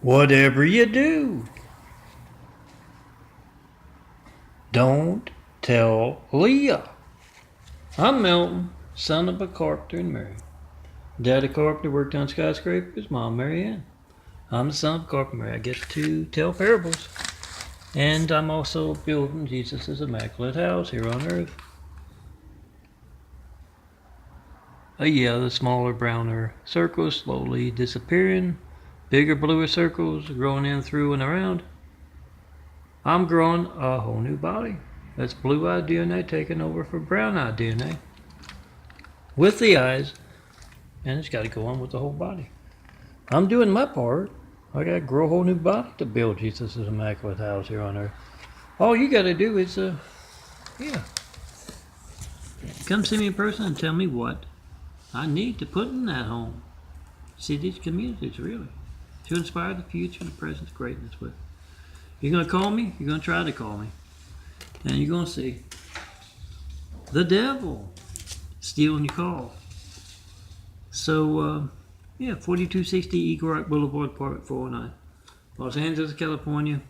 Whatever you do, don't tell Leah. I'm Milton, son of a carpenter and Mary. Daddy carpenter worked on skyscrapers, Mom Mary Ann. I'm the son of a carpenter. I get to tell parables. And I'm also building Jesus' immaculate house here on earth. Yeah, the smaller, browner circles slowly disappearing. Bigger, bluer circles growing in, through, and around. I'm growing a whole new body. That's blue-eyed DNA taking over for brown-eyed DNA. With the eyes, and it's got to go on with the whole body. I'm doing my part. I got to grow a whole new body to build Jesus' immaculate house here on earth. All you got to do is, come see me in person and tell me what I need to put in that home. Cities, communities, really. To inspire the future and the present greatness with. You're going to call me? You're going to try to call me. And you're going to see the devil stealing your call. So, 4260 Eagle Rock Boulevard, Part 409. Los Angeles, California,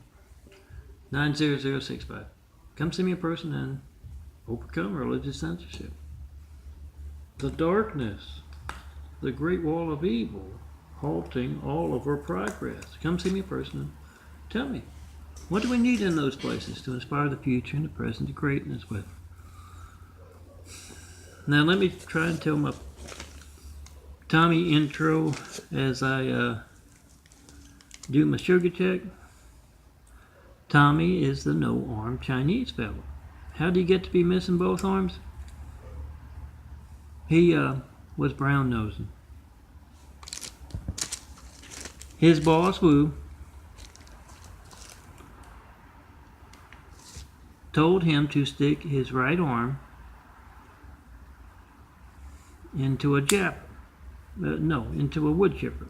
90065. Come see me in person and overcome religious censorship. The darkness, the great wall of evil, halting all of our progress. Come see me in person and tell me, what do we need in those places to inspire the future and the present greatness with? Now let me try and tell my Tami intro as I do my sugar check. Tami is the no-arm Chinese fellow. How did he get to be missing both arms? He was brown-nosing. His boss, Wu, told him to stick his right arm into a into a wood chipper.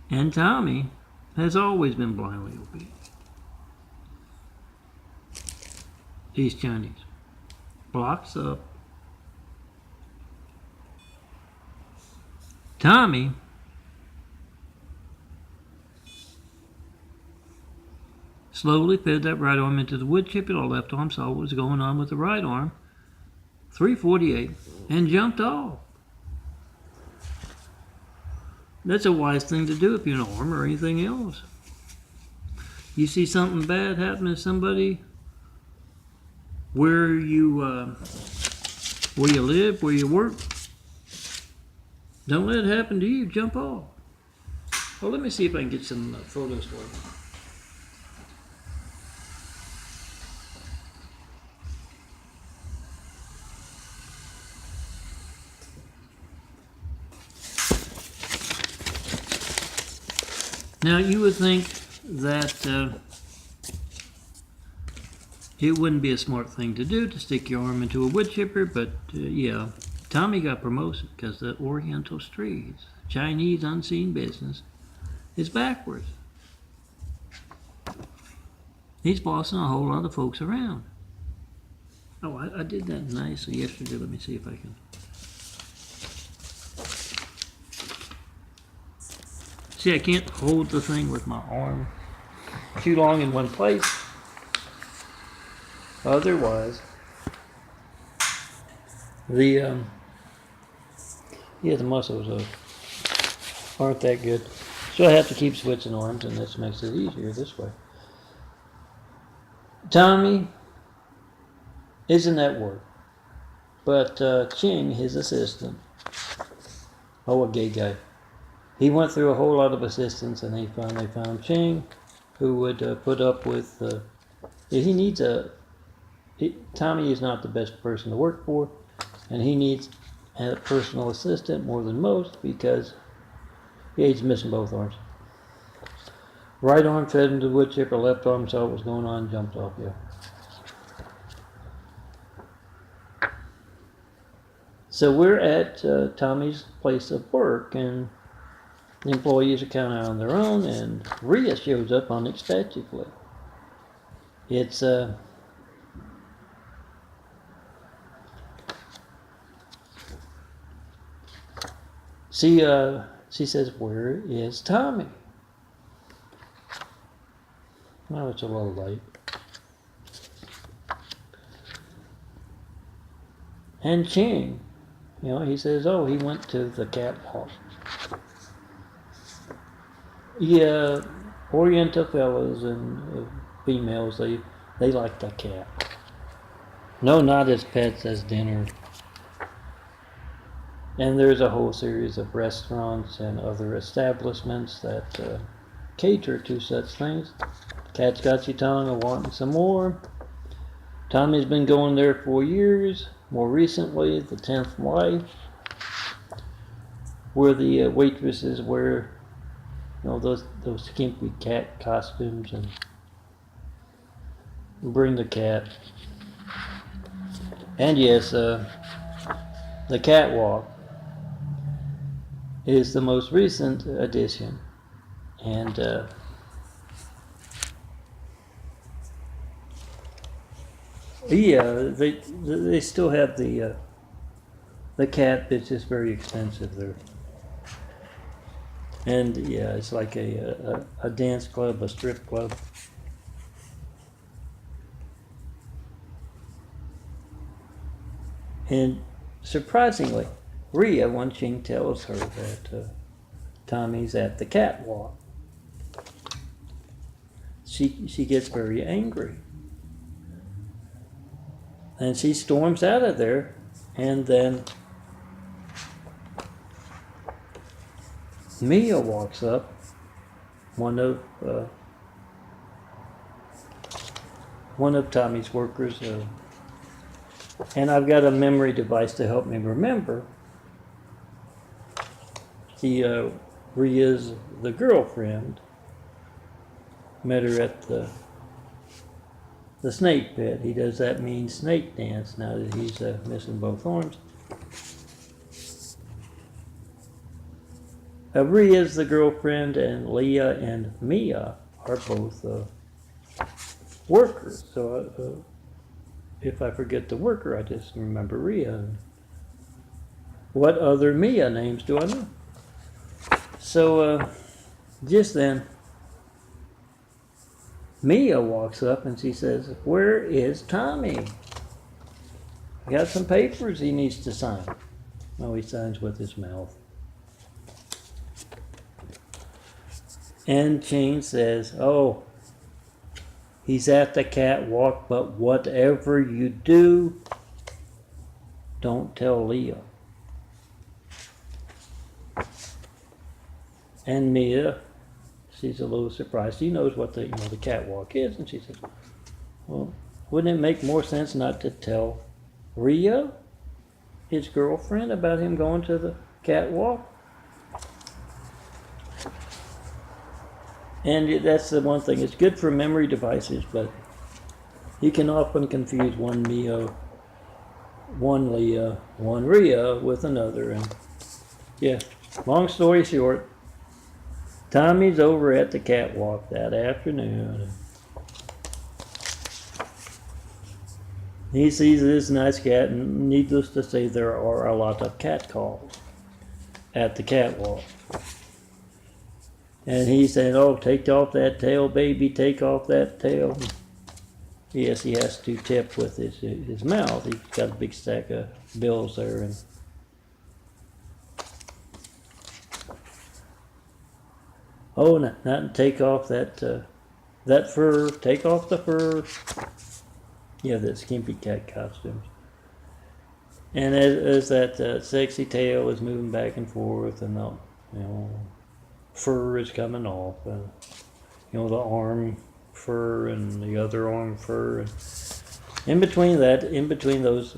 And Tami has always been blindly obedient. He's Chinese. Blocks up. Tami slowly fed that right arm into the wood chipper. The left arm saw what was going on with the right arm. 348 and jumped off. That's a wise thing to do if you're an arm or anything else. You see something bad happening to somebody where you live, where you work, don't let it happen to you. Jump off. Well, let me see if I can get some photos for you. Now, you would think that it wouldn't be a smart thing to do to stick your arm into a wood chipper, but yeah, Tami got promoted because the Oriental streets, Chinese unseen business, is backwards. He's bossing a whole lot of folks around. Oh, I did that nicely yesterday. Let me see if I can. See, I can't hold the thing with my arm too long in one place. Otherwise, the muscles aren't that good. So I have to keep switching arms, and this makes it easier this way. Tami isn't at work, but Ching, his assistant, a gay guy, he went through a whole lot of assistants, and he finally found Ching, who would put up with. Tami is not the best person to work for, and he needs a personal assistant more than most because he's missing both arms. Right arm fed into the wood chipper, left arm saw what was going on, jumped off. Yeah. So we're at Tami's place of work, and the employees are kind of on their own, and Rhea shows up unexpectedly. It's she says, "Where is Tami?" Well, it's a little late. And Ching, he says, "Oh, he went to the catwalk." Yeah, Oriental fellas and females, they like the cat. No, not as pets, as dinner. And there's a whole series of restaurants and other establishments that cater to such things. Cat's got your tongue of wanting some more. Tommy's been going there for years. More recently, the 10th wife, where the waitresses wear those skimpy cat costumes and bring the cat. And yes, the catwalk is the most recent addition, and yeah, they still have the cat, it's just very expensive there. And yeah, it's like a dance club, a strip club. And surprisingly, Rhea, when Ching tells her that Tommy's at the catwalk, she gets very angry. And she storms out of there, and then Mia walks up, one of Tommy's workers, and I've got a memory device to help me remember. Rhea's the girlfriend. Met her at the snake pit. He does that mean snake dance now that he's missing both arms. Rhea's the girlfriend, and Leah and Mia are both workers. So if I forget the worker, I just remember Rhea. What other Mia names do I know? So just then, Mia walks up and she says, "Where is Tommy? I got some papers he needs to sign." Oh, he signs with his mouth. And Ching says, "Oh, he's at the catwalk, but whatever you do, don't tell Leah." And Mia, she's a little surprised. She knows what the catwalk is, and she says, "Well, wouldn't it make more sense not to tell Rhea, his girlfriend, about him going to the catwalk?" And that's the one thing. It's good for memory devices, but you can often confuse one Mia, one Leah, one Rhea with another. And yeah, long story short, Tommy's over at the catwalk that afternoon. He sees this nice cat, and needless to say, there are a lot of cat calls at the catwalk. And he said, "Oh, take off that tail, baby, take off that tail." Yes, he has to tip with his mouth. He's got a big stack of bills there. And oh, not take off that fur. Take off the fur. Yeah, that skimpy cat costumes. And as that sexy tail is moving back and forth, and the fur is coming off, and the arm fur and the other arm fur, and in between those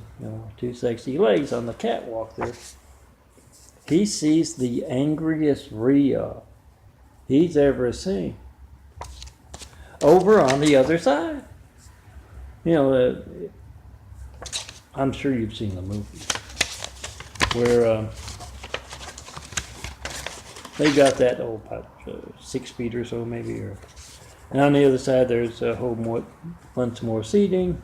two sexy legs on the catwalk there, he sees the angriest Rhea he's ever seen over on the other side. I'm sure you've seen the movie where they got that about 6 feet or so maybe, and on the other side there's a whole bunch more seating.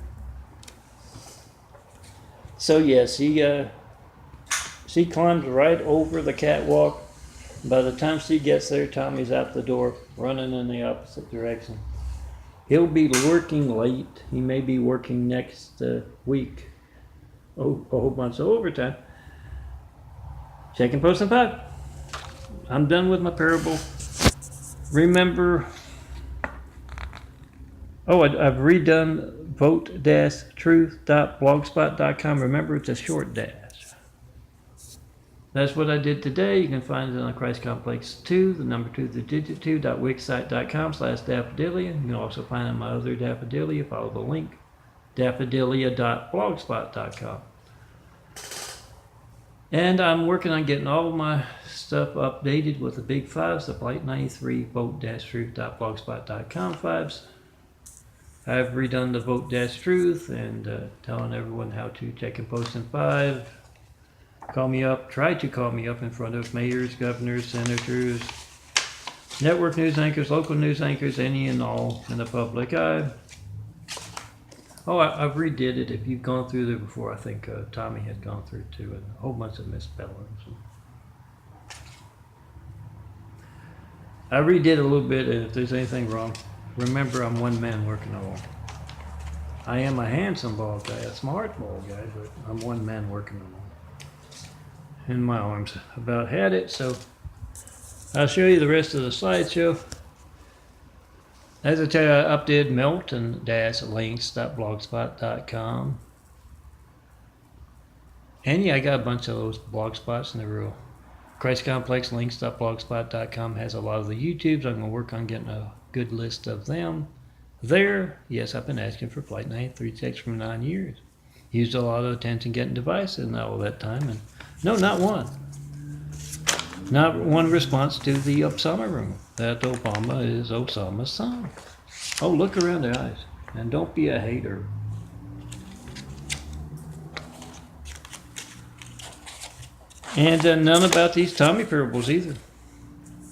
So yes, she climbs right over the catwalk, By the time she gets there, Tommy's out the door, running in the opposite direction. He'll be working late. He may be working next week. Oh, a whole bunch of overtime. Checking posting 5. I'm done with my parable. Remember, I've redone vote-truth.blogspot.com. Remember, it's a short dash. That's what I did today. You can find it on Christ Complex 2, the number 2, the digit 2.wixsite.com/daffodilia. You can also find on my other Daffodilia. Follow the link, daffodilia.blogspot.com. And I'm working on getting all of my stuff updated with the big 5s, the Flight 93 vote-truth.blogspot.com 5s. I've redone the vote-truth and telling everyone how to check and post in 5. Call me up, try to call me up in front of mayors, governors, senators, network news anchors, local news anchors, any and all in the public eye. I've redid it. If you've gone through there before, I think Tami had gone through it too, and a whole bunch of misspellings. I redid it a little bit, and if there's anything wrong, remember I'm one man working alone. I am a handsome bald guy, a smart bald guy, but I'm one man working alone. And my arms about had it, so I'll show you the rest of the slideshow. As I tell you, I updated melton-links.blogspot.com. And yeah, I got a bunch of those blog spots in the real. ChristComplexLinks.blogspot.com has a lot of the YouTubes. I'm going to work on getting a good list of them there. Yes, I've been asking for Flight 93 checks for 9 years. Used a lot of attention getting devices and all that time, and no, not one. Not one response to the Osama rumor that Obama is Osama's son. Oh, look around their eyes, and don't be a hater. And none about these Tami parables either.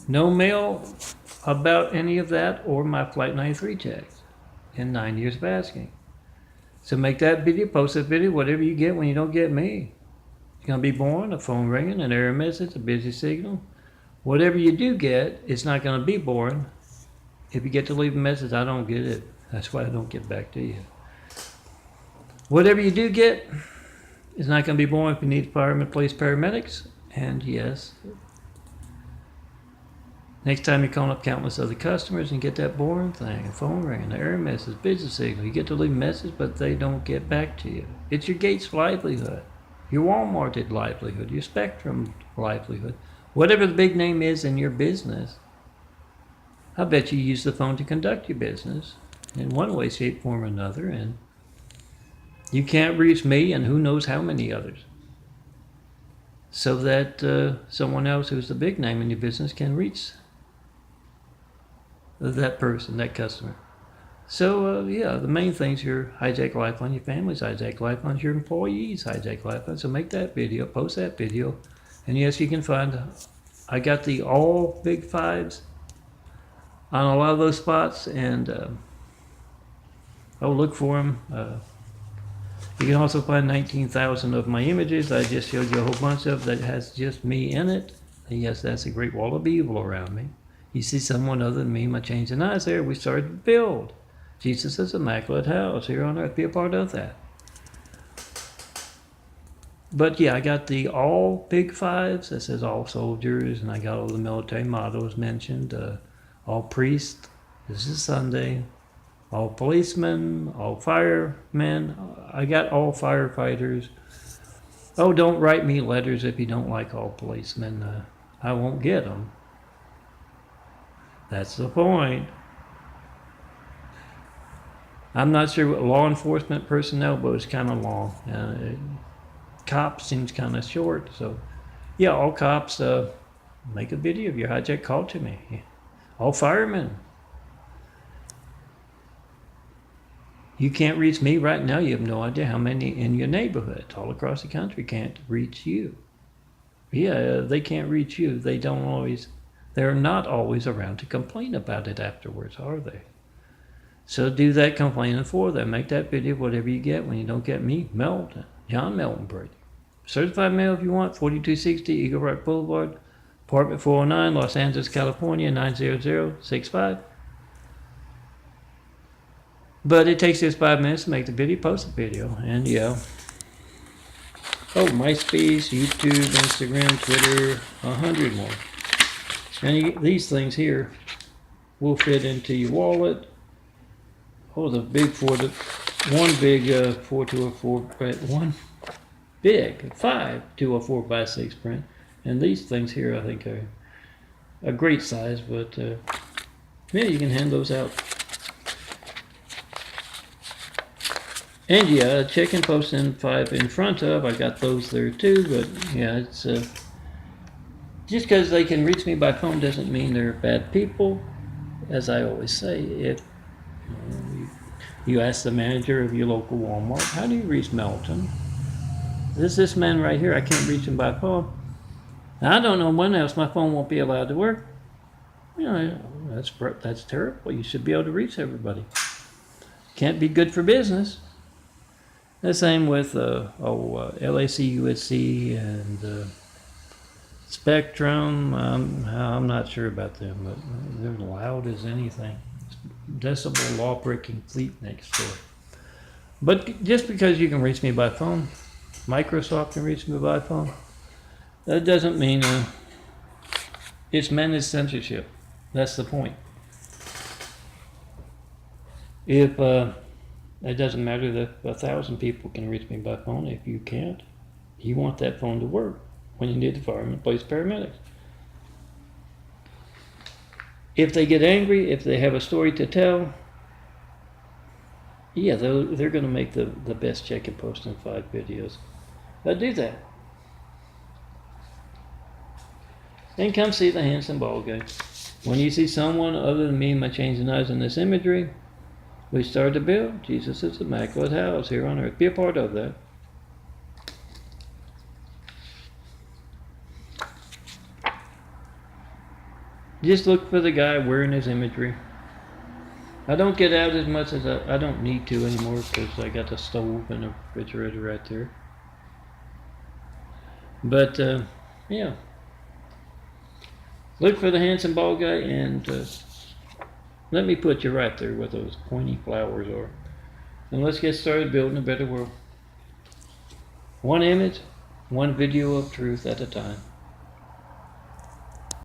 No mail about any of that or my Flight 93 checks in 9 years of asking. So make that video, post that video, whatever you get when you don't get me. It's going to be boring, a phone ringing, an error message, a busy signal. Whatever you do get, it's not going to be boring. If you get to leave a message, I don't get it. That's why I don't get back to you. Whatever you do get, it's not going to be boring if you need firemen, police, paramedics. And yes, next time you call up countless other customers and get that boring thing, a phone ring, an error message, business signal, you get to leave a message, but they don't get back to you. It's your Gates livelihood, your Walmarted livelihood, your Spectrum livelihood, whatever the big name is in your business. I bet you use the phone to conduct your business in one way, shape, form, or another, and you can't reach me and who knows how many others. So that someone else who's the big name in your business can reach that person, that customer. So yeah, the main things, your hijack lifeline, your family's hijack lifelines, your employees hijack lifeline. So make that video, post that video, and yes, you can find, I got the all big 5s on a lot of those spots, and I'll look for them. You can also find 19,000 of my images. I just showed you a whole bunch of that has just me in it. And yes, that's a great wall of evil around me. You see someone other than me, my chains and eyes there, we started to build Jesus' immaculate house here on earth. Be a part of that. But yeah, I got the all big 5s. That says all soldiers, and I got all the military mottos mentioned. All priests, this is Sunday. All policemen, all firemen. I got all firefighters. Oh, don't write me letters if you don't like all policemen. I won't get them. That's the point. I'm not sure what law enforcement personnel, but it's kind of long. Cops seems kind of short. So, yeah, all cops, make a video of your hijack call to me. All firemen. You can't reach me right now. You have no idea how many in your neighborhood all across the country can't reach you. Yeah, they can't reach you. They're not always around to complain about it afterwards, are they? So do that complaining for them. Make that video, whatever you get when you don't get me, Melton, John Melton Brady. Certified mail if you want, 4260 Eagle Rock Boulevard, Apartment 409, Los Angeles, California, 90065. But it takes just 5 minutes to make the video, post the video, and yeah. Oh, MySpace, YouTube, Instagram, Twitter, 100 more. And these things here will fit into your wallet. Oh, the big one big 4 to a 4 print, one big 5 to a 4x6 print. And these things here, I think, are a great size, but yeah, you can hand those out. And yeah, check and post in 5 in front of, I got those there too, but yeah, it's just because they can reach me by phone doesn't mean they're bad people. As I always say, if you ask the manager of your local Walmart, how do you reach Melton? This man right here, I can't reach him by phone. Now, I don't know when else my phone won't be allowed to work. You know, that's terrible. You should be able to reach everybody. Can't be good for business. The same with LAC, USC, and Spectrum. I'm not sure about them, but they're loud as anything. Decibel law-breaking fleet next door. But just because you can reach me by phone, Microsoft can reach me by phone, that doesn't mean it's managed censorship. That's the point. If it doesn't matter that 1,000 people can reach me by phone. If you can't, you want that phone to work when you need the firemen, police, paramedics. If they get angry, if they have a story to tell, yeah, they're going to make the best check and post in 5 videos. But do that. And come see the handsome bald guy. When you see someone other than me, my chains and knives in this imagery, we started to build Jesus' immaculate house here on earth. Be a part of that. Just look for the guy wearing his imagery. I don't get out as much as I don't need to anymore because I got the stove and a refrigerator right there. But yeah, look for the handsome bald guy and let me put you right there where those pointy flowers are. And let's get started building a better world. One image, one video of truth at a time.